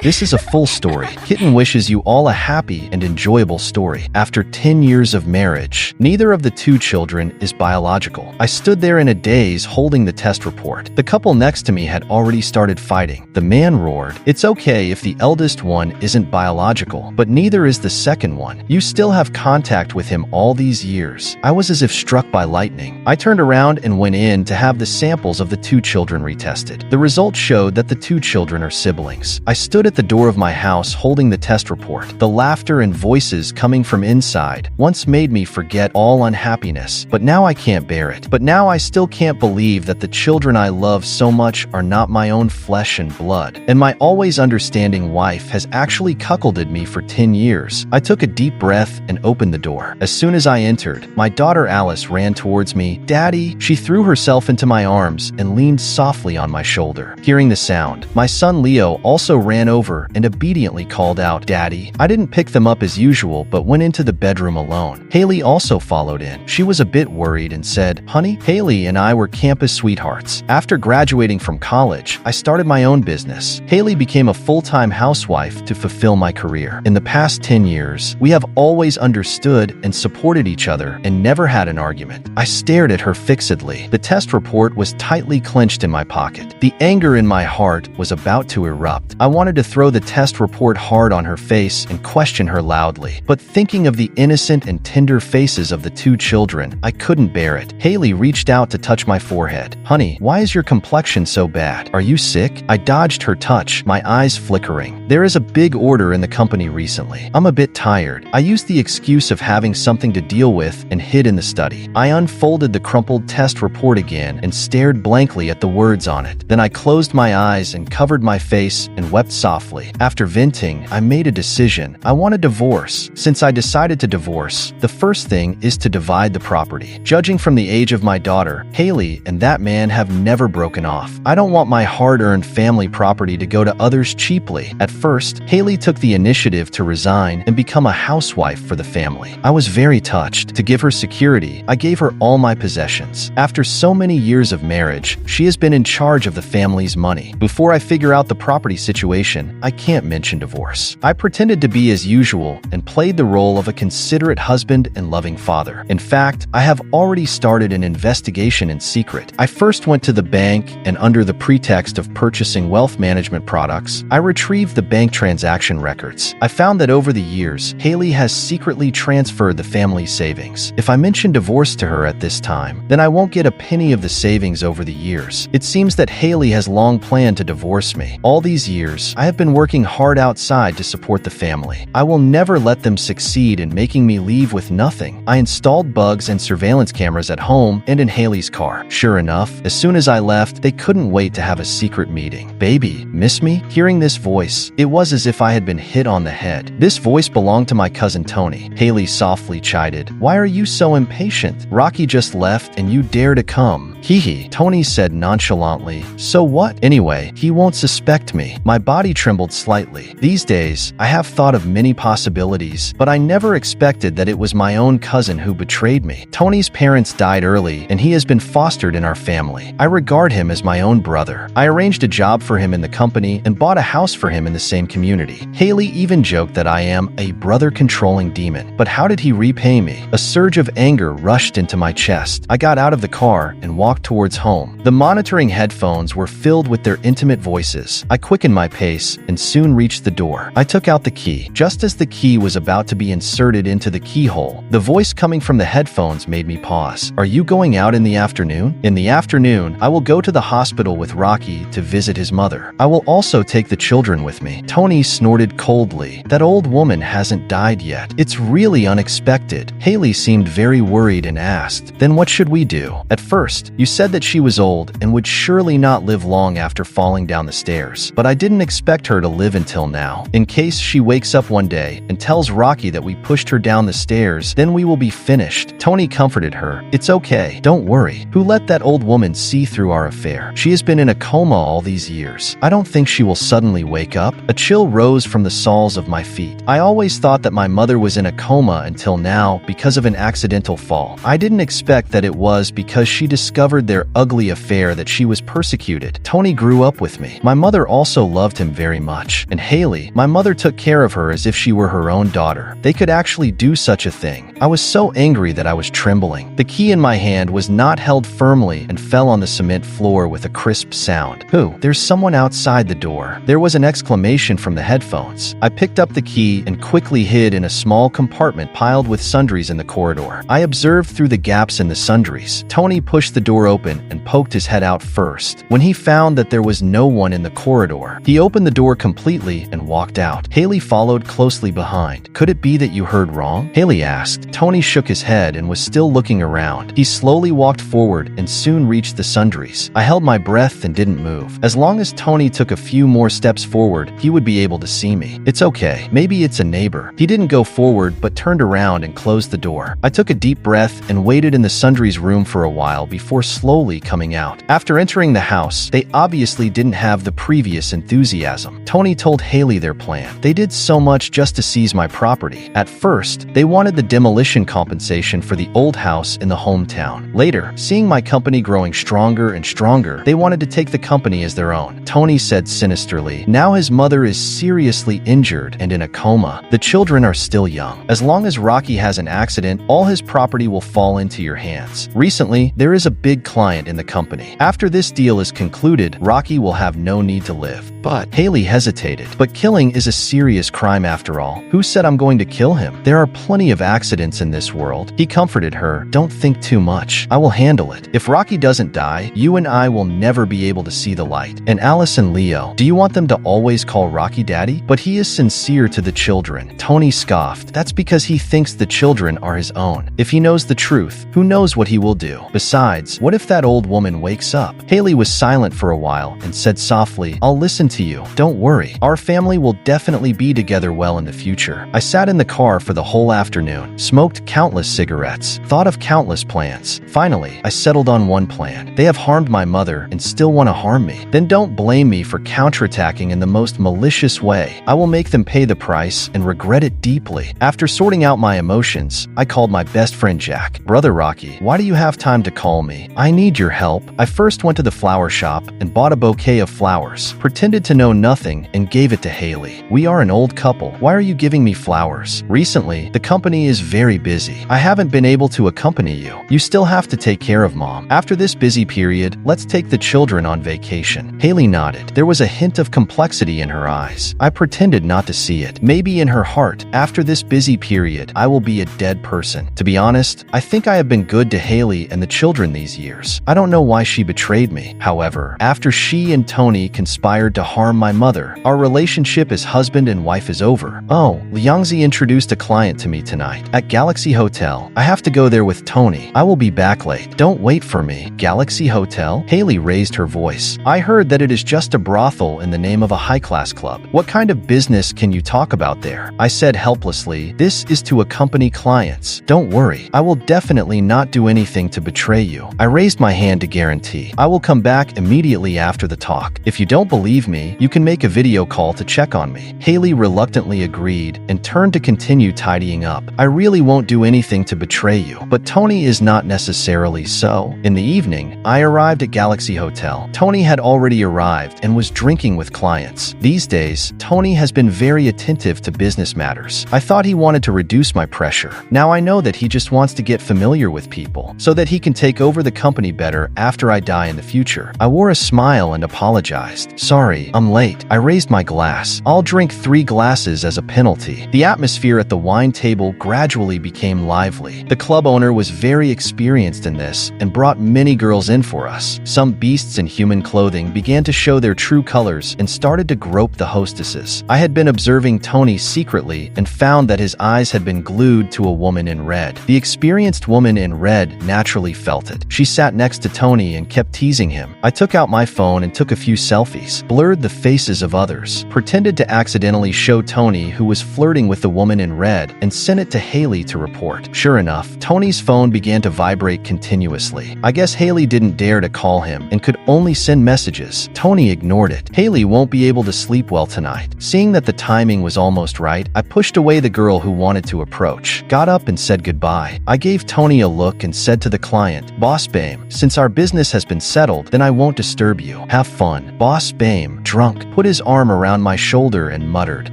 This is a full story. Kitten wishes you all a happy and enjoyable story. After 10 years of marriage, neither of the two children is biological. I stood there in a daze holding the test report. The couple next to me had already started fighting. The man roared, "It's okay if the eldest one isn't biological, but neither is the second one. You still have contact with him all these years." I was as if struck by lightning. I turned around and went in to have the samples of the two children retested. The results showed that the two children are siblings. I stood at the door of my house holding the test report. The laughter and voices coming from inside once made me forget all unhappiness, but now I can't bear it. But now I still can't believe that the children I love so much are not my own flesh and blood. And my always understanding wife has actually cuckolded me for 10 years. I took a deep breath and opened the door. As soon as I entered, my daughter Alice ran towards me. "Daddy!" She threw herself into my arms and leaned softly on my shoulder. Hearing the sound, my son Leo also ran over and obediently called out, "Daddy." I didn't pick them up as usual, but went into the bedroom alone. Haley also followed in. She was a bit worried and said, "Honey, Haley and I were campus sweethearts. After graduating from college, I started my own business. Haley became a full-time housewife to fulfill my career. In the past 10 years, we have always understood and supported each other and never had an argument." I stared at her fixedly. The test report was tightly clenched in my pocket. The anger in my heart was about to erupt. I wanted to throw the test report hard on her face and question her loudly. But thinking of the innocent and tender faces of the two children, I couldn't bear it. Haley reached out to touch my forehead. "Honey, why is your complexion so bad? Are you sick?" I dodged her touch, my eyes flickering. "There is a big order in the company recently. I'm a bit tired." I used the excuse of having something to deal with and hid in the study. I unfolded the crumpled test report again and stared blankly at the words on it. Then I closed my eyes and covered my face and wept softly. After venting, I made a decision. I want a divorce. Since I decided to divorce, the first thing is to divide the property. Judging from the age of my daughter, Haley and that man have never broken off. I don't want my hard-earned family property to go to others cheaply. At first, Haley took the initiative to resign and become a housewife for the family. I was very touched. To give her security, I gave her all my possessions. After so many years of marriage, she has been in charge of the family's money. Before I figure out the property situation, I can't mention divorce. I pretended to be as usual and played the role of a considerate husband and loving father. In fact, I have already started an investigation in secret. I first went to the bank and under the pretext of purchasing wealth management products, I retrieved the bank transaction records. I found that over the years, Haley has secretly transferred the family's savings. If I mention divorce to her at this time, then I won't get a penny of the savings over the years. It seems that Haley has long planned to divorce me. All these years, I have been working hard outside to support the family. I will never let them succeed in making me leave with nothing. I installed bugs and surveillance cameras at home and in Haley's car. Sure enough, as soon as I left, they couldn't wait to have a secret meeting. "Baby, miss me?" Hearing this voice, it was as if I had been hit on the head. This voice belonged to my cousin Tony. Haley softly chided, "Why are you so impatient? Rocky just left and you dare to come." "Hee hee," Tony said nonchalantly. "So what? Anyway, he won't suspect me." My body trembled slightly. These days, I have thought of many possibilities, but I never expected that it was my own cousin who betrayed me. Tony's parents died early, and he has been fostered in our family. I regard him as my own brother. I arranged a job for him in the company and bought a house for him in the same community. Haley even joked that I am a brother-controlling demon. But how did he repay me? A surge of anger rushed into my chest. I got out of the car and walked towards home. The monitoring headphones were filled with their intimate voices. I quickened my pace and soon reached the door. I took out the key. Just as the key was about to be inserted into the keyhole, the voice coming from the headphones made me pause. "Are you going out in the afternoon?" "In the afternoon, I will go to the hospital with Rocky to visit his mother. I will also take the children with me." Tony snorted coldly. "That old woman hasn't died yet. It's really unexpected." Haley seemed very worried and asked, "Then what should we do?" "At first, you said that she was old and would surely not live long after falling down the stairs, but I didn't expect her to live until now. In case she wakes up one day and tells Rocky that we pushed her down the stairs, then we will be finished." Tony comforted her. "It's okay. Don't worry. Who let that old woman see through our affair? She has been in a coma all these years. I don't think she will suddenly wake up." A chill rose from the soles of my feet. I always thought that my mother was in a coma until now because of an accidental fall. I didn't expect that it was because she discovered their ugly affair that she was persecuted. Tony grew up with me. My mother also loved him very very much. And Haley, my mother took care of her as if she were her own daughter. They could actually do such a thing. I was so angry that I was trembling. The key in my hand was not held firmly and fell on the cement floor with a crisp sound. "Who? There's someone outside the door." There was an exclamation from the headphones. I picked up the key and quickly hid in a small compartment piled with sundries in the corridor. I observed through the gaps in the sundries. Tony pushed the door open and poked his head out first. When he found that there was no one in the corridor, he opened the door completely and walked out. Haley followed closely behind. "Could it be that you heard wrong?" Haley asked. Tony shook his head and was still looking around. He slowly walked forward and soon reached the sundries. I held my breath and didn't move. As long as Tony took a few more steps forward, he would be able to see me. "It's okay. Maybe it's a neighbor." He didn't go forward but turned around and closed the door. I took a deep breath and waited in the sundries room for a while before slowly coming out. After entering the house, they obviously didn't have the previous enthusiasm. Tony told Haley their plan. They did so much just to seize my property. At first, they wanted the demolition compensation for the old house in the hometown. Later, seeing my company growing stronger and stronger, they wanted to take the company as their own. Tony said sinisterly, "Now his mother is seriously injured and in a coma. The children are still young. As long as Rocky has an accident, all his property will fall into your hands. Recently, there is a big client in the company. After this deal is concluded, Rocky will have no need to live." But Haley hesitated. "But killing is a serious crime after all. Who said I'm going to kill him? There are plenty of accidents in this world." He comforted her. "Don't think too much. I will handle it. If Rocky doesn't die, you and I will never be able to see the light. And Alice and Leo, do you want them to always call Rocky Daddy?" "But he is sincere to the children." Tony scoffed. "That's because he thinks the children are his own. If he knows the truth, who knows what he will do? Besides, what if that old woman wakes up?" Haley was silent for a while and said softly, "I'll listen to you. Don't worry. Our family will definitely be together well in the future." I sat in the car for the whole afternoon, smoked countless cigarettes, thought of countless plans. Finally, I settled on one plan. They have harmed my mother and still want to harm me. Then don't blame me for counterattacking in the most malicious way. I will make them pay the price and regret it deeply. After sorting out my emotions, I called my best friend Jack. "Brother Rocky, why do you have time to call me? I need your help." I first went to the flower shop and bought a bouquet of flowers, pretended to know nothing, and gave it to Haley. "We are an old couple. Why are you giving me flowers? Recently, the company is very busy. I haven't been able to accompany you. You still have to take care of Mom. After this busy period, let's take the children on vacation." Haley nodded. There was a hint of complexity in her eyes. I pretended not to see it. Maybe in her heart, after this busy period, I will be a dead person. To be honest, I think I have been good to Haley and the children these years. I don't know why she betrayed me. However, after she and Tony conspired to harm my mother, our relationship as husband and wife is over. "Oh, Liangzi introduced a client to me tonight at Galaxy Hotel. I have to go there with Tony. I will be back late. Don't wait for me." "Galaxy Hotel?" Haley raised her voice. "I heard that it is just a brothel in the name of a high-class club. What kind of business can you talk about there?" I said helplessly, "This is to accompany clients. Don't worry. I will definitely not do anything to betray you." I raised my hand to guarantee. "I will come back immediately after the talk. If you don't believe me, you can make a video call to check on me." Haley reluctantly agreed and turned to continue tidying up. "I really won't do anything to betray you, but Tony is not necessarily so." In the evening, I arrived at Galaxy Hotel. Tony had already arrived and was drinking with clients. These days, Tony has been very attentive to business matters. I thought he wanted to reduce my pressure. Now I know that he just wants to get familiar with people so that he can take over the company better after I die in the future. I wore a smile and apologized. "Sorry, I'm late." I raised my glass. "I'll drink 3 glasses as a penalty." The atmosphere at the wine table gradually became lively. The club owner was very experienced in this and brought many girls in for us. Some beasts in human clothing began to show their true colors and started to grope the hostesses. I had been observing Tony secretly and found that his eyes had been glued to a woman in red. The experienced woman in red naturally felt it. She sat next to Tony and kept teasing him. I took out my phone and took a few selfies, blurred the faces of others, pretended to accidentally show Tony who was flirting with the woman in red, and sent it to Haley to report. Sure enough, Tony's phone began to vibrate continuously. I guess Haley didn't dare to call him and could only send messages. Tony ignored it. "Haley won't be able to sleep well tonight." Seeing that the timing was almost right, I pushed away the girl who wanted to approach, got up and said goodbye. I gave Tony a look and said to the client, "Boss Bame, since our business has been settled, then I won't disturb you. Have fun." Boss Bame, drunk, put his arm around my shoulder and muttered,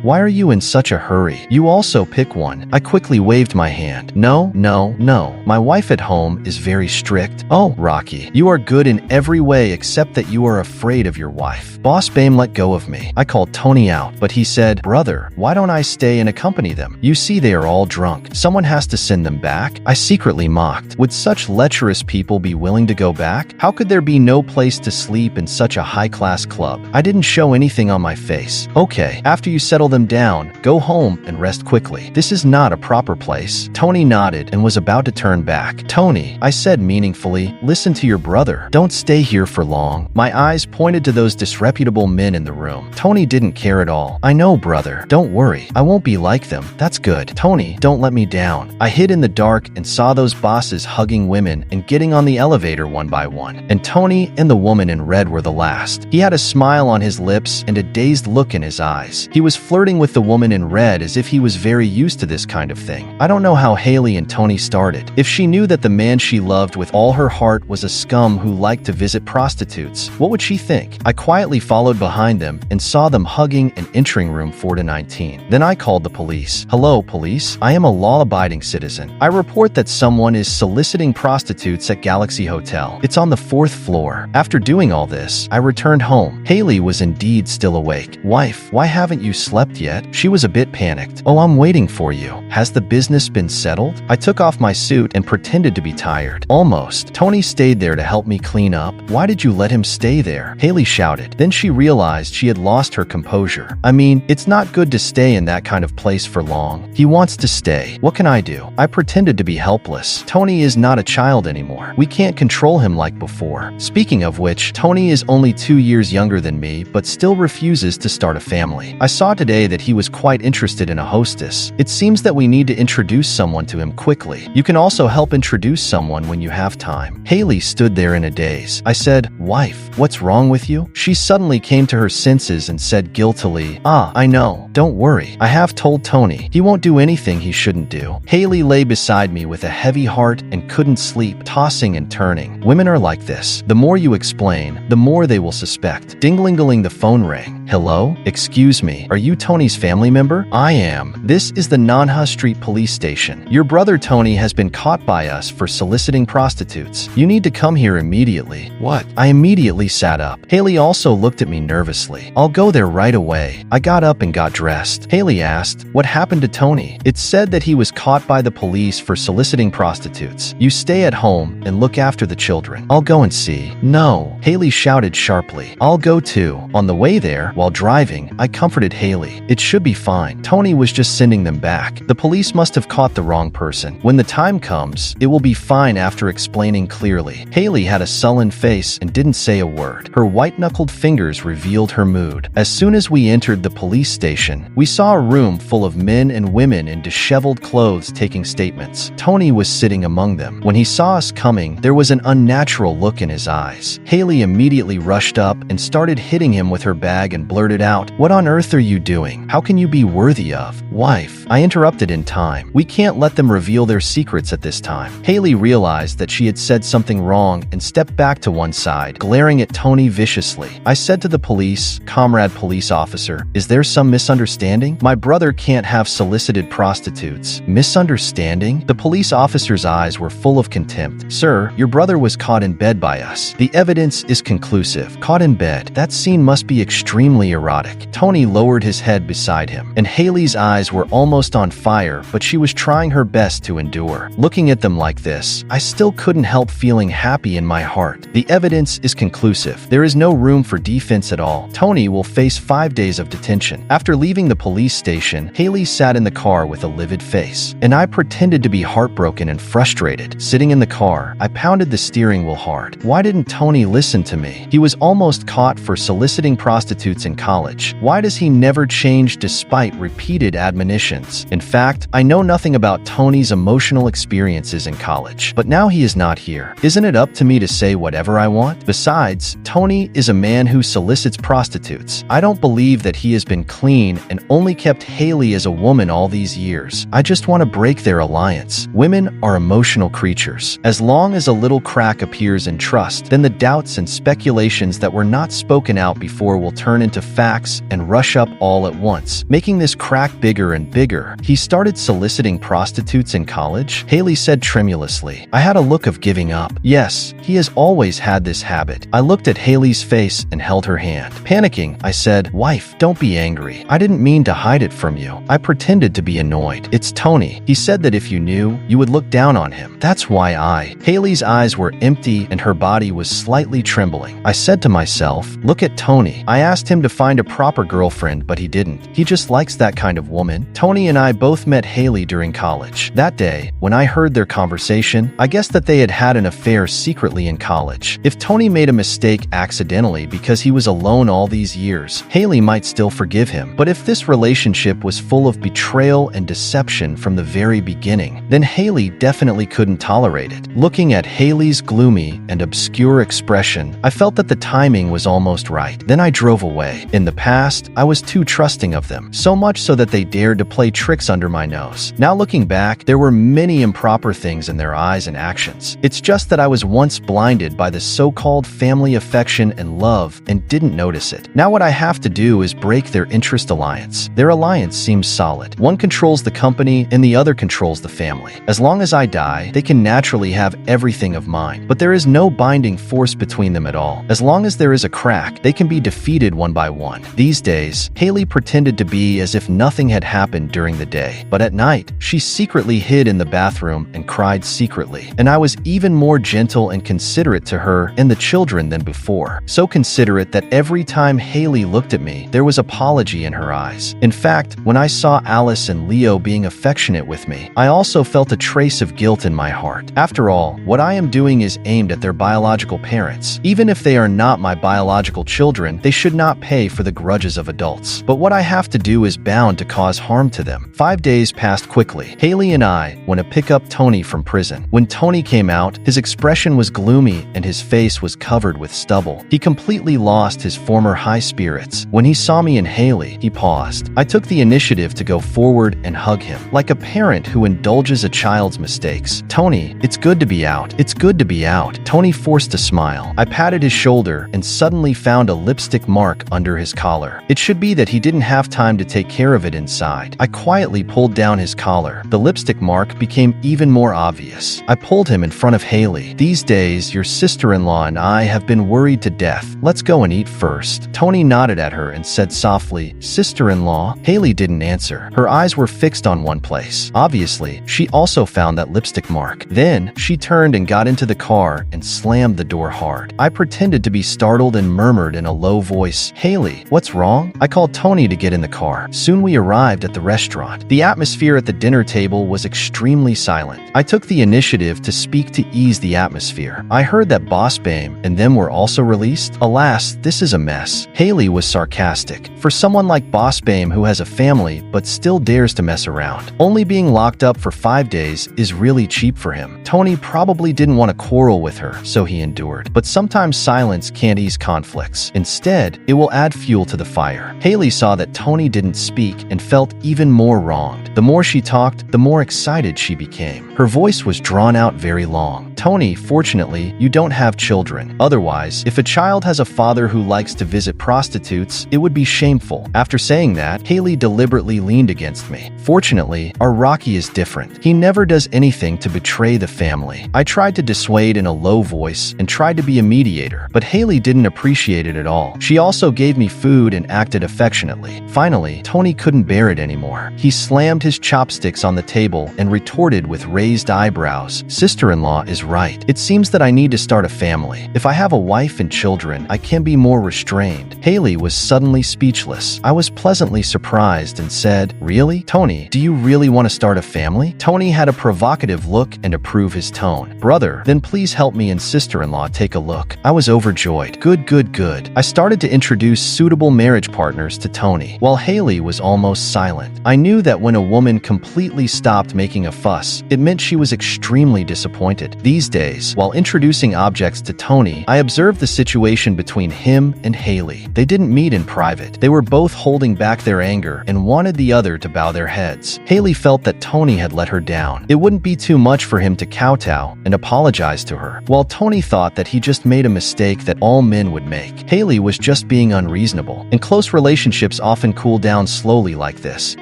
"Why are you in such a hurry? You also pick one." I quickly waved my hand. "No, no, no. My wife at home is very strict." "Oh, Rocky, you are good in every way except that you are afraid of your wife." Boss Bame let go of me. I called Tony out, but he said, "Brother, why don't I stay and accompany them? You see they are all drunk. Someone has to send them back." I secretly mocked. Would such lecherous people be willing to go back? How could there be no place to sleep in such a high-class club? I didn't show anything on my face. "Okay, after you settle them down, go home and rest quickly. This is not a proper place." Tony nodded and was about to turn back. "Tony," I said meaningfully, "listen to your brother. Don't stay here for long." My eyes pointed to those disreputable men in the room. Tony didn't care at all. "I know, brother. Don't worry. I won't be like them." "That's good. Tony, don't let me down." I hid in the dark and saw those bosses hugging women and getting on the elevator one by one. And Tony and the woman in red were the last. He had a smile on his lips and a dazed look in his eyes. He was flirting with the woman in red as if he was very used to this kind of thing. I don't know how Haley and Tony started. If she knew that the man she loved with all her heart was a scum who liked to visit prostitutes, what would she think? I quietly followed behind them and saw them hugging and entering room 4-19. Then I called the police. "Hello, police. I am a law-abiding citizen. I report that someone is soliciting prostitutes at Galaxy Hotel. It's on the 4th floor." After doing all this, I returned home. Haley was indeed still awake. "Wife, why haven't you slept yet?" She was a bit panicked. "Oh, I'm waiting for you. Has the business been settled?" I took off my suit and pretended to be tired. "Almost. Tony stayed there to help me clean up." "Why did you let him stay there?" Haley shouted. Then she realized she had lost her composure. "I mean, it's not good to stay in that kind of place for long. He wants to stay. What can I do?" I pretended to be helpless. "Tony is not a child anymore. We can't control him like before. Speaking of which, Tony is only 2 years younger than me, but still refuses to start a family. I saw today that he was quite interested in a hostess. It seems that we need to introduce someone to him quickly. You can also help introduce someone when you have time." Haley stood there in a daze. I said, "Wife, what's wrong with you?" She suddenly came to her senses and said guiltily, I know. Don't worry. I have told Tony. He won't do anything he shouldn't do." Haley lay beside me with a heavy heart and couldn't sleep, tossing and turning. Women are like this. The more you explain, the more they will suspect. Ding-ling-a-ling, the phone rang. "Hello? Excuse me. Are you Tony's family member?" "I am. This is the Nanha Street police station. Your brother Tony has been caught by us for soliciting prostitutes. You need to come here immediately." "What?" I immediately sat up. Haley also looked at me nervously. "I'll go there right away." I got up and got dressed. Haley asked, "What happened to Tony?" "It's said that he was caught by the police for soliciting prostitutes. You stay at home and look after the children." "I'll go and see." "No," Haley shouted sharply. "I'll go too." On the way there, while driving, I comforted Haley. "It should be fine. Tony was just sending them back. The police must have caught the wrong person. When the time comes, it will be fine." After explaining clearly, Haley had a sullen face and didn't say a word. Her white-knuckled fingers revealed her mood. As soon as we entered the police station, we saw a room full of men and women in disheveled clothes taking statements. Tony was sitting among them. When he saw us coming, there was an unnatural look in his eyes. Haley immediately rushed up and started hitting him with her bag and blurted out, "What on earth are you doing? How can you be worthy of?" "Wife," I interrupted in time. "We can't let them reveal their secrets at this time." Haley realized that she had said something wrong and stepped back to one side, glaring at Tony viciously. I said to the police, "Comrade police officer, is there some misunderstanding? My brother can't have solicited prostitutes." "Misunderstanding?" The police officer's eyes were full of contempt. "Sir, your brother was caught in bed by us. The evidence is conclusive." "Caught in bed? That scene must be extremely erotic." Tony lowered his head beside him, and Haley's eyes were almost on fire, but she was trying her best to endure. Looking at them like this, I still couldn't help feeling happy in my heart. The evidence is conclusive. There is no room for defense at all. Tony will face 5 days of detention. After leaving the police station, Haley sat in the car with a livid face, and I pretended to be heartbroken and frustrated. Sitting in the car, I pounded the steering wheel hard. Why didn't Tony listen to me? He was almost caught for soliciting prostitutes in college. Why does he never change despite repeated admonitions? In fact, I know nothing about Tony's emotional experiences in college, but now he is not here. Isn't it up to me to say whatever I want? Besides, Tony is a man who solicits prostitutes. I don't believe that he has been clean and only kept Haley as a woman all these years. I just want to break their alliance. Women are emotional creatures. As long as a little crack appears in trust, then the doubts and speculations that were not spoken out before will turn into facts and rush up all at once, making this crack bigger and bigger. He started soliciting prostitutes in college, Haley said tremulously. I had a look of giving up. Yes, he has always had this habit. I looked at Haley's face and held her hand. Panicking, I said, "Wife, don't be angry. I didn't mean to hide it from you." I pretended to be annoyed. "It's Tony. He said that if you knew, you would look down on him. That's why I..." Haley's eyes were empty and her body was slightly trembling. I said to myself, "Look at Tony. I asked him to find a proper girlfriend, but he didn't. He just likes that kind of woman." Tony and I both met Haley during college. That day, when I heard their conversation, I guessed that they had had an affair secretly in college. If Tony made a mistake accidentally because he was alone all these years, Haley might still forgive him. But if this relationship was full of betrayal and deception from the very beginning, then Haley definitely couldn't tolerate it. Looking at Haley's gloomy and obscure expression, I felt that the timing was almost right. Then I drove away. In the past, I was too trusting of them, so much so that they dared to play tricks under my nose. Now looking back, there were many improper things in their eyes and actions. It's just that I was once blinded by the so-called family affection and love and didn't notice it. Now what I have to do is break their interest alliance. Their alliance seems solid. One controls the company and the other controls the family. As long as I die, they can naturally have everything of mine, but there is no binding force between them at all. As long as there is a crack, they can be defeated one by one. These days, Haley pretended to be as if nothing had happened during the day, but at night, she secretly hid in the bathroom and cried secretly, and I was even more gentle and considerate to her and the children than before. So considerate that every time Haley looked at me, there was apology in her eyes. In fact, when I saw Alice and Leo being affectionate with me, I also felt a trace of guilt in my heart. After all, what I am doing is aimed at their biological parents. Even if they are not my biological children, they should not pay for the grudges of adults. But what I have to do is bound to cause harm to them. 5 days passed quickly. Haley and I went to pick up Tony from prison. When Tony came out, his expression was gloomy and his face was covered with stubble. He completely lost his former high spirits. When he saw me and Haley, he paused. I took the initiative to go forward and hug him. Like a parent who indulges a child's mistakes. "Tony, it's good to be out. It's good to be out." Tony forced a smile. I patted his shoulder and suddenly found a lipstick mark under his collar. It should be that he didn't have time to take care of it inside. I quietly pulled down his collar. The lipstick mark became even more obvious. I pulled him in front of Haley. "These days, your sister-in-law and I have been worried to death. Let's go and eat first." Tony nodded at her and said softly, "Sister-in-law?" Haley didn't answer. Her eyes were fixed on one place. Obviously, she also found that lipstick mark. Then, she turned and got into the car and slammed the door hard. I pretended to be startled and murmured in a low voice, "Haley, what's wrong?" I called Tony to get in the car. Soon we arrived at the restaurant. The atmosphere at the dinner table was extremely silent. I took the initiative to speak to ease the atmosphere. "I heard that Boss Bame and them were also released. Alas, this is a mess." Haley was sarcastic. "For someone like Boss Bame who has a family but still dares to mess around. Only being locked up for 5 days is really cheap for him." Tony probably didn't want to quarrel with her, so he endured. But sometimes silence can't ease conflicts. Instead, it will add fuel to the fire. Haley saw that Tony didn't speak and felt even more wronged. The more she talked, the more excited she became. Her voice was drawn out very long. "Tony, fortunately, you don't have children. Otherwise, if a child has a father who likes to visit prostitutes, it would be shameful." After saying that, Haley deliberately leaned against me. "Fortunately, our Rocky is different. He never does anything to betray the family." I tried to dissuade in a low voice and tried to be a mediator, but Haley didn't appreciate it at all. She also gave me food and acted affectionately. Finally, Tony couldn't bear it anymore. He slammed his chopsticks on the table and retorted with raised eyebrows, "Sister-in-law is right. It seems that I need to start a family. If I have a wife and children, I can be more restrained." Haley was suddenly speechless. I was pleasantly surprised and said, "Really? Tony, do you really want to start a family?" Tony had a provocative look and approved his tone. "Brother, then please help me and sister-in-law take a look." I was overjoyed. Good, good, good. I started to introduce suitable marriage partners to Tony, while Haley was almost silent. I knew that when a woman completely stopped making a fuss, it meant she was extremely disappointed. These These days, while introducing objects to Tony, I observed the situation between him and Haley. They didn't meet in private. They were both holding back their anger and wanted the other to bow their heads. Haley felt that Tony had let her down. It wouldn't be too much for him to kowtow and apologize to her, while Tony thought that he just made a mistake that all men would make. Haley was just being unreasonable, and close relationships often cool down slowly like this.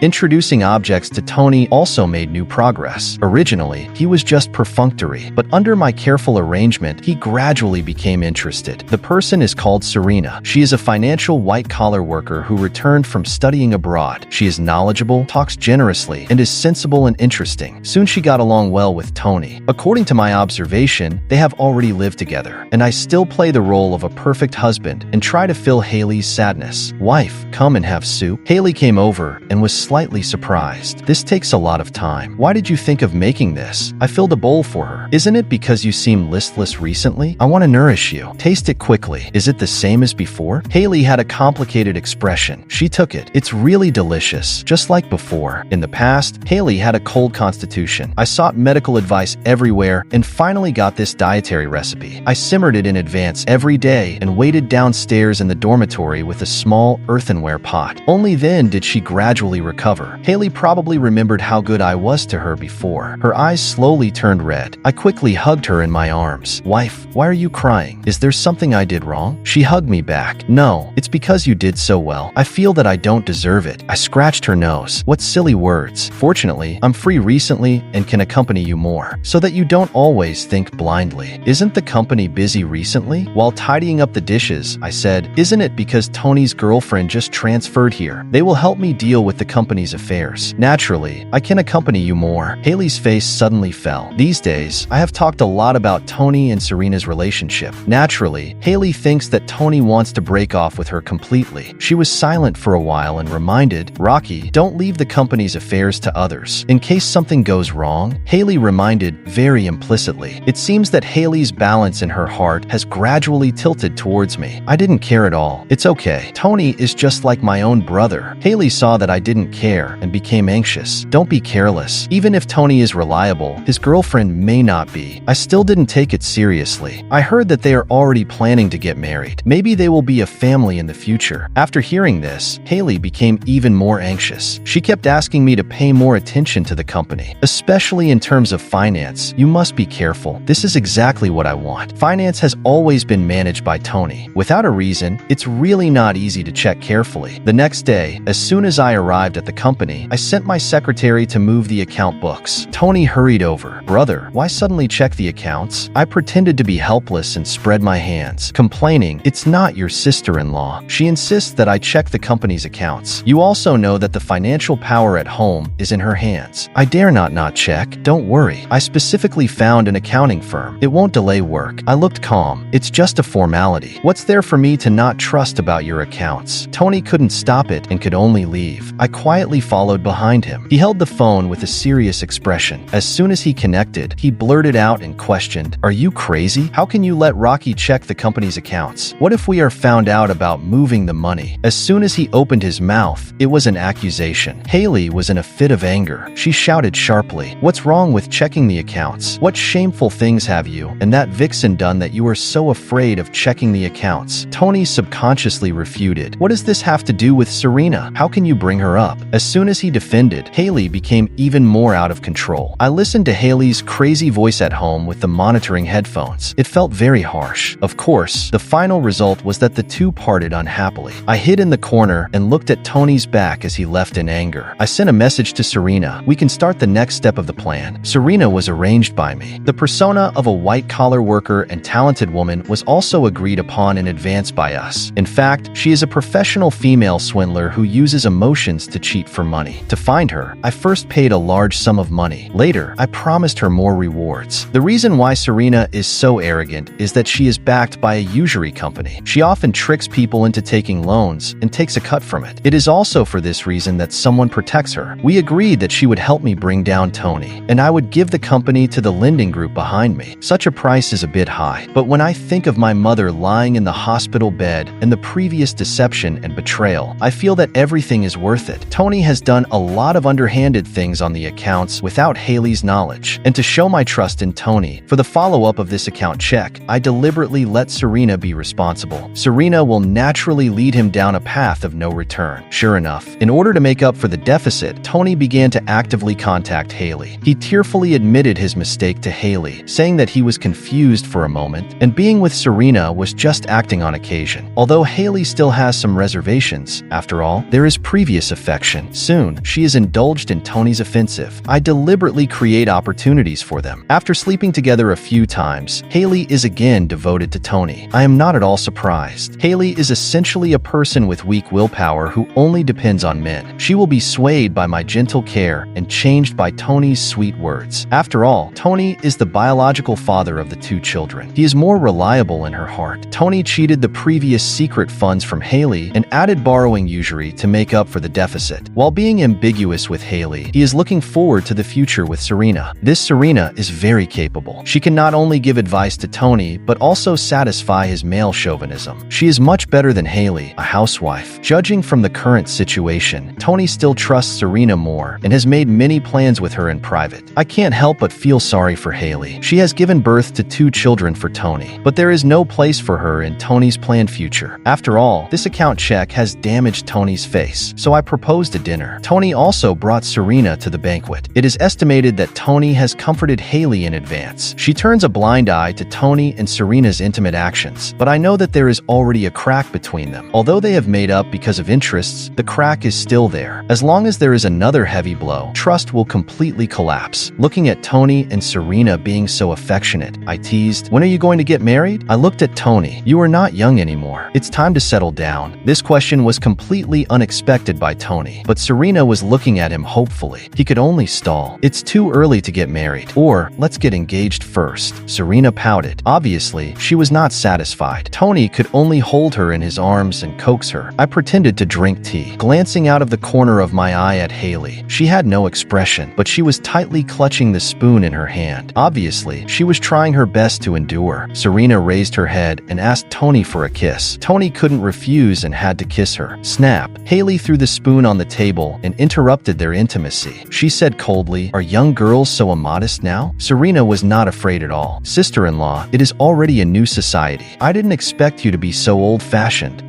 Introducing objects to Tony also made new progress. Originally, he was just perfunctory, but under my careful arrangement, he gradually became interested. The person is called Serena. She is a financial white-collar worker who returned from studying abroad. She is knowledgeable, talks generously, and is sensible and interesting. Soon she got along well with Tony. According to my observation, they have already lived together, and I still play the role of a perfect husband and try to fill Haley's sadness. Wife, come and have soup. Haley came over and was slightly surprised. This takes a lot of time. Why did you think of making this? I filled a bowl for her. Isn't it because you seem listless recently? I want to nourish you. Taste it quickly. Is it the same as before? Haley had a complicated expression. She took it. It's really delicious, just like before. In the past, Haley had a cold constitution. I sought medical advice everywhere and finally got this dietary recipe. I simmered it in advance every day and waited downstairs in the dormitory with a small earthenware pot. Only then did she gradually recover. Haley probably remembered how good I was to her before. Her eyes slowly turned red. I quickly hugged her in my arms. Wife, why are you crying? Is there something I did wrong? She hugged me back. No, it's because you did so well. I feel that I don't deserve it. I scratched her nose. What silly words. Fortunately, I'm free recently and can accompany you more, so that you don't always think blindly. Isn't the company busy recently? While tidying up the dishes, I said, isn't it because Tony's girlfriend just transferred here? They will help me deal with the company's affairs. Naturally, I can accompany you more. Haley's face suddenly fell. These days, I have talked a lot about Tony and Serena's relationship. Naturally, Haley thinks that Tony wants to break off with her completely. She was silent for a while and reminded, Rocky, don't leave the company's affairs to others. In case something goes wrong, Haley reminded very implicitly. It seems that Haley's balance in her heart has gradually tilted towards me. I didn't care at all. It's okay. Tony is just like my own brother. Haley saw that I didn't care and became anxious. Don't be careless. Even if Tony is reliable, his girlfriend may not be. I still didn't take it seriously. I heard that they are already planning to get married. Maybe they will be a family in the future. After hearing this, Haley became even more anxious. She kept asking me to pay more attention to the company, especially in terms of finance. You must be careful. This is exactly what I want. Finance has always been managed by Tony. Without a reason, it's really not easy to check carefully. The next day, as soon as I arrived at the company, I sent my secretary to move the account books. Tony hurried over. Brother, why suddenly check the accounts? I pretended to be helpless and spread my hands, complaining, it's not your sister-in-law. She insists that I check the company's accounts. You also know that the financial power at home is in her hands. I dare not check. Don't worry. I specifically found an accounting firm. It won't delay work. I looked calm. It's just a formality. What's there for me to not trust about your accounts? Tony couldn't stop it and could only leave. I quietly followed behind him. He held the phone with a serious expression. As soon as he connected, he blurted out and questioned, are you crazy? How can you let Rocky check the company's accounts? What if we are found out about moving the money? As soon as he opened his mouth, it was an accusation. Haley was in a fit of anger. She shouted sharply, what's wrong with checking the accounts? What shameful things have you and that vixen done that you are so afraid of checking the accounts? Tony subconsciously refuted. What does this have to do with Serena? How can you bring her up? As soon as he defended, Haley became even more out of control. I listened to Haley's crazy voice at home with the monitoring headphones. It felt very harsh. Of course, the final result was that the two parted unhappily. I hid in the corner and looked at Tony's back as he left in anger. I sent a message to Serena. We can start the next step of the plan. Serena was arranged by me. The persona of a white-collar worker and talented woman was also agreed upon in advance by us. In fact, she is a professional female swindler who uses emotions to cheat for money. To find her, I first paid a large sum of money. Later, I promised her more rewards. The reason why Serena is so arrogant is that she is backed by a usury company. She often tricks people into taking loans and takes a cut from it. It is also for this reason that someone protects her. We agreed that she would help me bring down Tony, and I would give the company to the lending group behind me. Such a price is a bit high, but when I think of my mother lying in the hospital bed and the previous deception and betrayal, I feel that everything is worth it. Tony has done a lot of underhanded things on the accounts without Haley's knowledge, and to show my trust in Tony. For the follow-up of this account check, I deliberately let Serena be responsible. Serena will naturally lead him down a path of no return. Sure enough, in order to make up for the deficit, Tony began to actively contact Haley. He tearfully admitted his mistake to Haley, saying that he was confused for a moment, and being with Serena was just acting on occasion. Although Haley still has some reservations, after all, there is previous affection. Soon, she is indulged in Tony's offensive. I deliberately create opportunities for them. After sleeping together a few times, Haley is again devoted to Tony. I am not at all surprised. Haley is essentially a person with weak willpower who only depends on men. She will be swayed by my gentle care and changed by Tony's sweet words. After all, Tony is the biological father of the two children. He is more reliable in her heart. Tony cheated the previous secret funds from Haley and added borrowing usury to make up for the deficit. While being ambiguous with Haley, he is looking forward to the future with Serena. This Serena is very capable. She can not only give advice to Tony, but also satisfy his male chauvinism. She is much better than Haley, a housewife. Judging from the current situation, Tony still trusts Serena more and has made many plans with her in private. I can't help but feel sorry for Haley. She has given birth to two children for Tony, but there is no place for her in Tony's planned future. After all, this account check has damaged Tony's face, so I proposed a dinner. Tony also brought Serena to the banquet. It is estimated that Tony has comforted Haley in advance. She turns a blind eye to Tony and Serena's intimate actions, but I know that there is already a crack between them. Although they have made up because of interests, the crack is still there. As long as there is another heavy blow, trust will completely collapse. Looking at Tony and Serena being so affectionate, I teased, "When are you going to get married?" I looked at Tony. "You are not young anymore. It's time to settle down." This question was completely unexpected by Tony, but Serena was looking at him hopefully. He could only stall. "It's too early to get married. Or, let's get engaged first." Serena pouted. Obviously, she was not satisfied. Tony could only hold her in his arms and coax her. I pretended to drink tea, glancing out of the corner of my eye at Haley. She had no expression, but she was tightly clutching the spoon in her hand. Obviously, she was trying her best to endure. Serena raised her head and asked Tony for a kiss. Tony couldn't refuse and had to kiss her. Snap! Haley threw the spoon on the table and interrupted their intimacy. She said coldly, "Are young girls so immodest now?" Serena was not afraid at all. "Sister-in-law, it is already a new society. I didn't expect you to be so old-fashioned."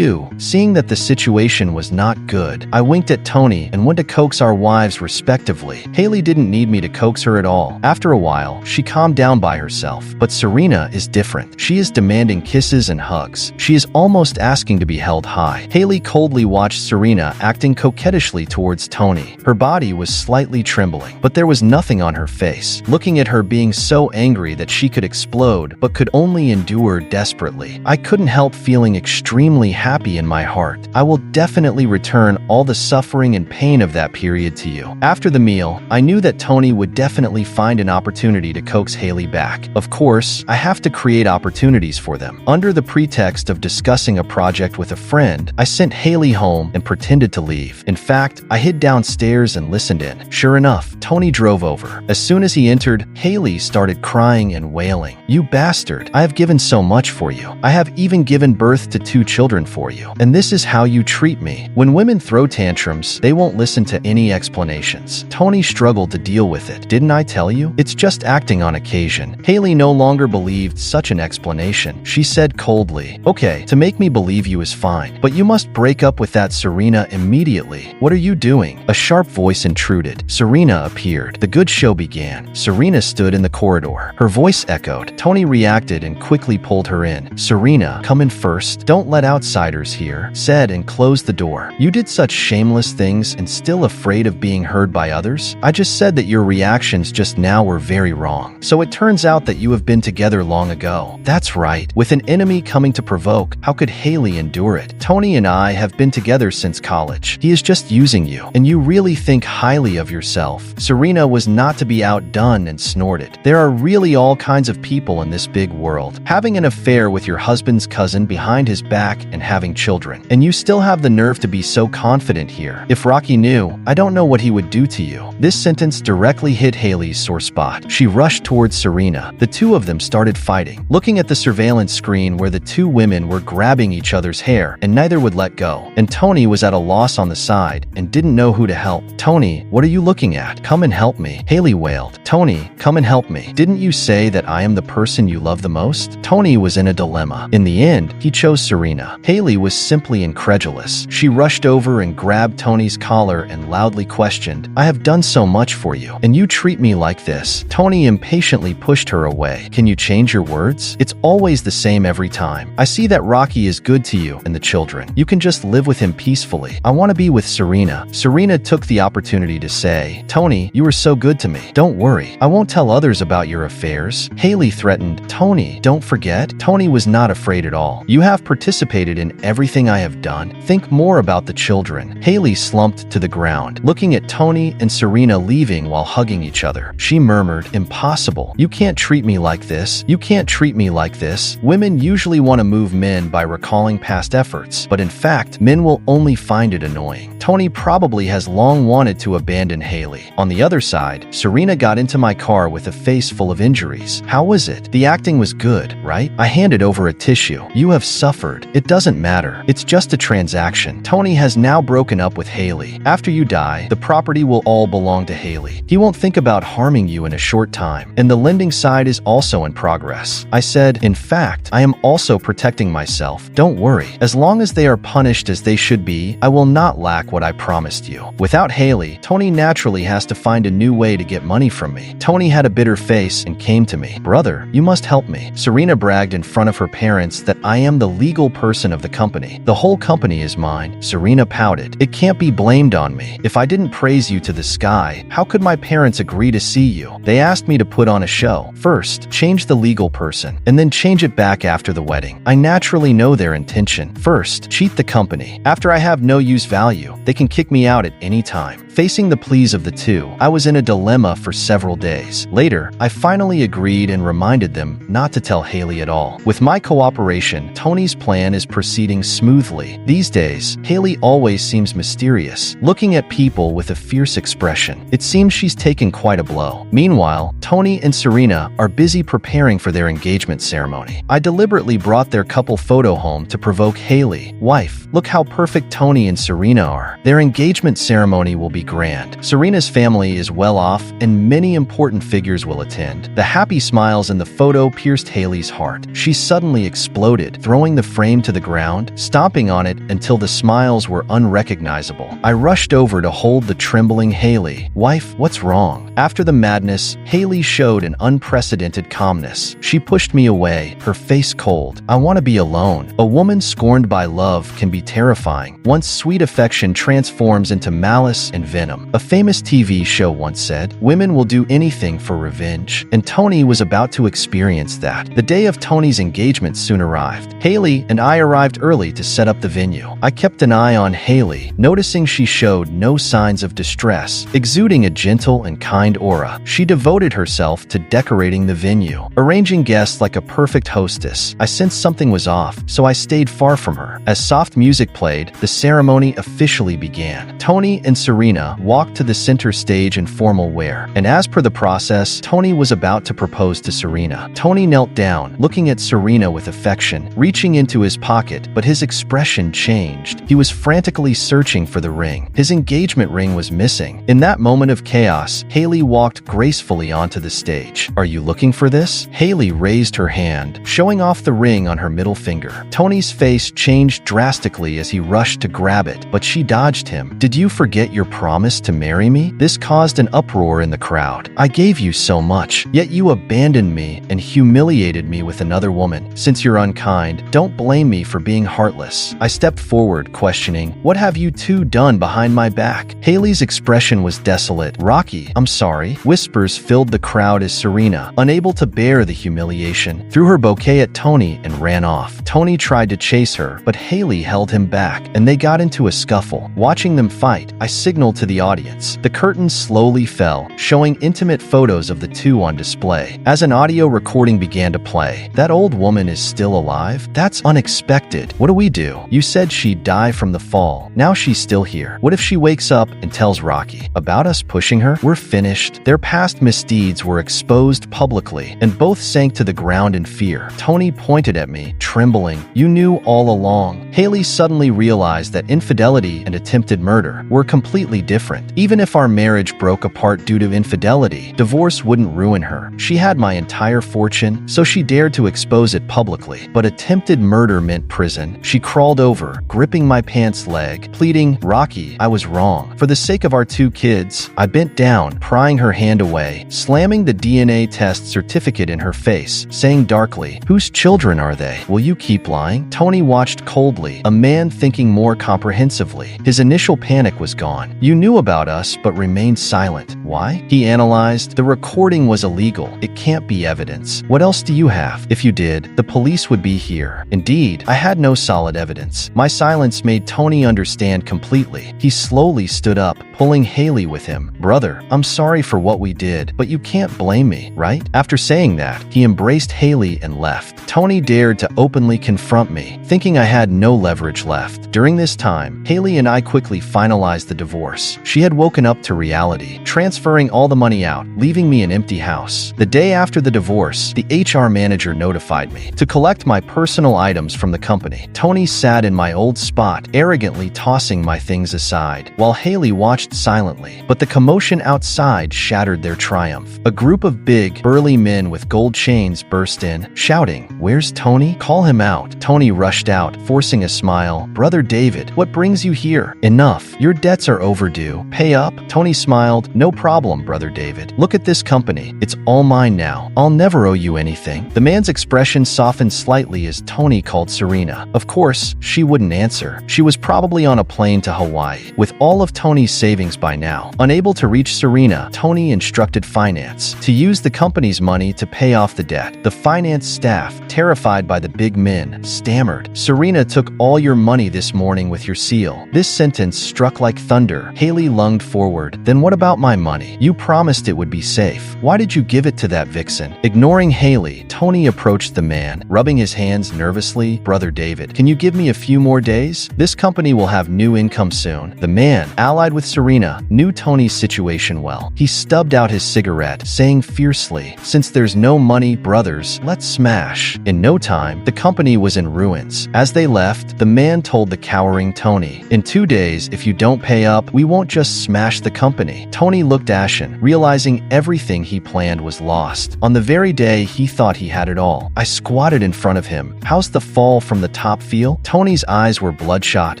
Seeing that the situation was not good, I winked at Tony and went to coax our wives respectively. Haley didn't need me to coax her at all. After a while, she calmed down by herself. But Serena is different. She is demanding kisses and hugs. She is almost asking to be held high. Haley coldly watched Serena acting coquettishly towards Tony. Her body was slightly trembling, but there was nothing on her face. Looking at her being so angry that she could explode, but could only endure desperately, I couldn't help feeling extremely happy in my heart. I will definitely return all the suffering and pain of that period to you. After the meal, I knew that Tony would definitely find an opportunity to coax Haley back. Of course, I have to create opportunities for them. Under the pretext of discussing a project with a friend, I sent Haley home and pretended to leave. In fact, I hid downstairs and listened in. Sure enough, Tony drove over. As soon as he entered, Haley started crying and wailing. "You bastard! I have given so much for you. I have even given birth to two children for you. And this is how you treat me." When women throw tantrums, they won't listen to any explanations. Tony struggled to deal with it. "Didn't I tell you? It's just acting on occasion." Haley no longer believed such an explanation. She said coldly, "Okay, to make me believe you is fine, but you must break up with that Serena immediately. What are you doing?" A sharp voice intruded. Serena appeared. The good show began. Serena stood in the corridor. Her voice echoed. Tony reacted and quickly pulled her in. "Serena, come in first. Don't let outsiders hear," said and closed the door. "You did such shameless things and still afraid of being heard by others? I just said that your reactions just now were very wrong. So it turns out that you have been together long ago." "That's right. With an enemy coming to provoke, how could Haley endure it? Tony and I have been together since college. He is just using you, and you really think highly of yourself." Serena was not to be outdone and snorted. "There are really all kinds of people in this big world. Having an affair with your husband's cousin behind his back and having children. And you still have the nerve to be so confident here. If Rocky knew, I don't know what he would do to you." This sentence directly hit Haley's sore spot. She rushed towards Serena. The two of them started fighting. Looking at the surveillance screen where the two women were grabbing each other's hair and neither would let go. And Tony was at a loss on the side and didn't know who to help. "Tony, what are you looking at? Come and help me," Haley wailed. "Tony, come and help help me. Didn't you say that I am the person you love the most? Tony was in a dilemma. In the end, he chose Serena. Haley was simply incredulous. She rushed over and grabbed Tony's collar and loudly questioned, "I have done so much for you, and you treat me like this." Tony impatiently pushed her away. "Can you change your words? It's always the same every time. I see that Rocky is good to you and the children. You can just live with him peacefully. I want to be with Serena." Serena took the opportunity to say, "Tony, you are so good to me. Don't worry. I won't tell others about your affairs." Haley threatened, "Tony, don't forget." Tony was not afraid at all. "You have participated in everything I have done. Think more about the children." Haley slumped to the ground, looking at Tony and Serena leaving while hugging each other. She murmured, "Impossible. You can't treat me like this. You can't treat me like this." Women usually want to move men by recalling past efforts, but in fact, men will only find it annoying. Tony probably has long wanted to abandon Haley. On the other side, Serena got into my car with a face full of injuries. "How was it? The acting was good, right? I handed over a tissue. You have suffered. It doesn't matter. It's just a transaction." Tony has now broken up with Haley. "After you die, the property will all belong to Haley. He won't think about harming you in a short time, and the lending side is also in progress." I said, "In fact, I am also protecting myself. Don't worry. As long as they are punished as they should be, I will not lack what I promised you." Without Haley, Tony naturally has to find a new way to get money from me. Tony had a bitter face and came to me. "Brother, you must help me." Serena bragged in front of her parents that I am the legal person of the company. "The whole company is mine." Serena pouted. "It can't be blamed on me. If I didn't praise you to the sky, how could my parents agree to see you? They asked me to put on a show. First, change the legal person, and then change it back after the wedding. I naturally know their intention. First, cheat the company. After I have no use value, they can kick me out at any time. Facing the pleas of the two, I was in a dilemma for several days. Later, I finally agreed and reminded them not to tell Haley at all. With my cooperation, Tony's plan is proceeding smoothly. These days, Haley always seems mysterious, looking at people with a fierce expression. It seems she's taken quite a blow. Meanwhile, Tony and Serena are busy preparing for their engagement ceremony. I deliberately brought their couple photo home to provoke Haley. "Wife, look how perfect Tony and Serena are. Their engagement ceremony will be grand. Serena's family is well off, and many important figures will attend." The happy smiles in the photo pierced Haley's heart. She suddenly exploded, throwing the frame to the ground, stomping on it until the smiles were unrecognizable. I rushed over to hold the trembling Haley. "Wife, what's wrong?" After the madness, Haley showed an unprecedented calmness. She pushed me away, her face cold. "I want to be alone." A woman scorned by love can be terrifying. Once sweet affection transforms into malice and venom. A famous TV show once said, "Women will do anything for revenge," and Tony was about to experience that. The day of Tony's engagement soon arrived. Haley and I arrived early to set up the venue. I kept an eye on Haley, noticing she showed no signs of distress, exuding a gentle and kind aura. She devoted herself to decorating the venue, arranging guests like a perfect hostess. I sensed something was off, so I stayed far from her. As soft music played, the ceremony officially began. Tony and Serena walked to the center stage in formal wear, and as per the process, Tony was about to propose to Serena. Tony knelt down, looking at Serena with affection, reaching into his pocket, but his expression changed. He was frantically searching for the ring. His engagement ring was missing. In that moment of chaos, Haley walked gracefully onto the stage. "Are you looking for this?" Haley raised her hand, showing off the ring on her middle finger. Tony's face changed drastically as he rushed to grab it, but she dodged him. "Did you forget your promise to marry me?" This caused an uproar in the crowd. "I gave you so much, yet you abandoned me and humiliated me with another woman. Since you're unkind, don't blame me for being heartless." I stepped forward, questioning, "What have you two done behind my back?" Haley's expression was desolate. "Rocky, I'm sorry." Whispers filled the crowd as Serena, unable to bear the humiliation, threw her bouquet at Tony and ran off. Tony tried to chase her, but Haley held him back, and they got into a scuffle. Watching them fight, I signaled to the audience. The curtain slowly fell, showing intimate photos of the two on display. As an audio recording began to play, "That old woman is still alive? That's unexpected. What do we do? You said she'd die from the fall. Now she's still here. What if she wakes up and tells Rocky about us pushing her? We're finished." Their past misdeeds were exposed publicly, and both sank to the ground in fear. Tony pointed at me, trembling. "You knew all along." Haley suddenly realized that infidelity and attempted murder were completely different. Even if our marriage broke apart due to infidelity, divorce wouldn't wouldn't ruin her. She had my entire fortune, so she dared to expose it publicly. But attempted murder meant prison. She crawled over, gripping my pants leg, pleading, "Rocky, I was wrong. For the sake of our 2 kids." I bent down, prying her hand away, slamming the DNA test certificate in her face, saying darkly, "Whose children are they? Will you keep lying?" Tony watched coldly, a man thinking more comprehensively. His initial panic was gone. "You knew about us, but remained silent. Why?" He analyzed. "The recording was illegal. It can't be evidence. What else do you have? If you did, the police would be here." Indeed, I had no solid evidence. My silence made Tony understand completely. He slowly stood up, pulling Haley with him. "Brother, I'm sorry for what we did, but you can't blame me, right?" After saying that, he embraced Haley and left. Tony dared to openly confront me, thinking I had no leverage left. During this time, Haley and I quickly finalized the divorce. She had woken up to reality, transferring all the money out, leaving me an empty house. The day after the divorce, the HR manager notified me to collect my personal items from the company. Tony sat in my old spot, arrogantly tossing my things aside, while Haley watched silently. But the commotion outside shattered their triumph. A group of big, burly men with gold chains burst in, shouting, "Where's Tony? Call him out." Tony rushed out, forcing a smile. "Brother David, what brings you here?" "Enough. Your debts are overdue. Pay up." Tony smiled. "No problem, Brother David. Look at this company. It's all mine now. I'll never owe you anything." The man's expression softened slightly as Tony called Serena. Of course, she wouldn't answer. She was probably on a plane to Hawaii, with all of Tony's savings by now. Unable to reach Serena, Tony instructed finance to use the company's money to pay off the debt. The finance staff, terrified by the big men, stammered, "Serena took all your money this morning with your seal." This sentence struck like thunder. Haley lunged forward. "Then what about my money? You promised it would be safe. Why did you give it to that vixen?" Ignoring Haley, Tony approached the man, rubbing his hands nervously. "Brother David, can you give me a few more days? This company will have new income soon." The man, allied with Serena, knew Tony's situation well. He stubbed out his cigarette, saying fiercely, "Since there's no money, brothers, let's smash." In no time, the company was in ruins. As they left, the man told the cowering Tony, "In 2 days, if you don't pay up, we won't just smash the company." Tony looked ashen, realizing everything he planned was lost. On the very day he thought he had it all, I squatted in front of him. "How's the fall from the top feel?" Tony's eyes were bloodshot.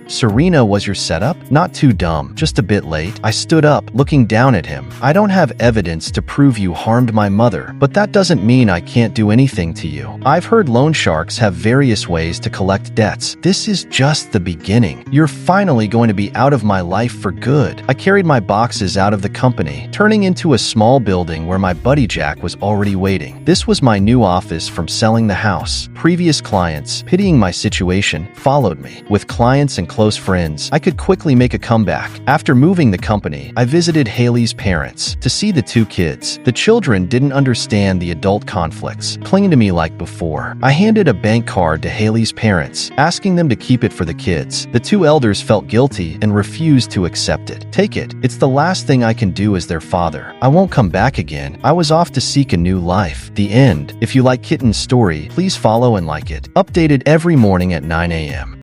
"Serena was your setup? Not too dumb, just a bit late." I stood up, looking down at him. "I don't have evidence to prove you harmed my mother, but that doesn't mean I can't do anything to you. I've heard loan sharks have various ways to collect debts. This is just the beginning. You're finally going to be out of my life for good." I carried my boxes out of the company, turning into a small building where my buddy Jack was already waiting. This was my new office from selling the house. Previous clients, pitying my situation, followed me. With clients and close friends, I could quickly make a comeback. After moving the company, I visited Haley's parents to see the 2 kids. The children didn't understand the adult conflicts, clinging to me like before. I handed a bank card to Haley's parents, asking them to keep it for the kids. The 2 elders felt guilty and refused to accept it. "Take it. It's the last thing I can do as their father. I won't come back again. I was off to seek a new life." The end. If you like Kitten's story, please follow and like it. Updated every morning at 9 a.m.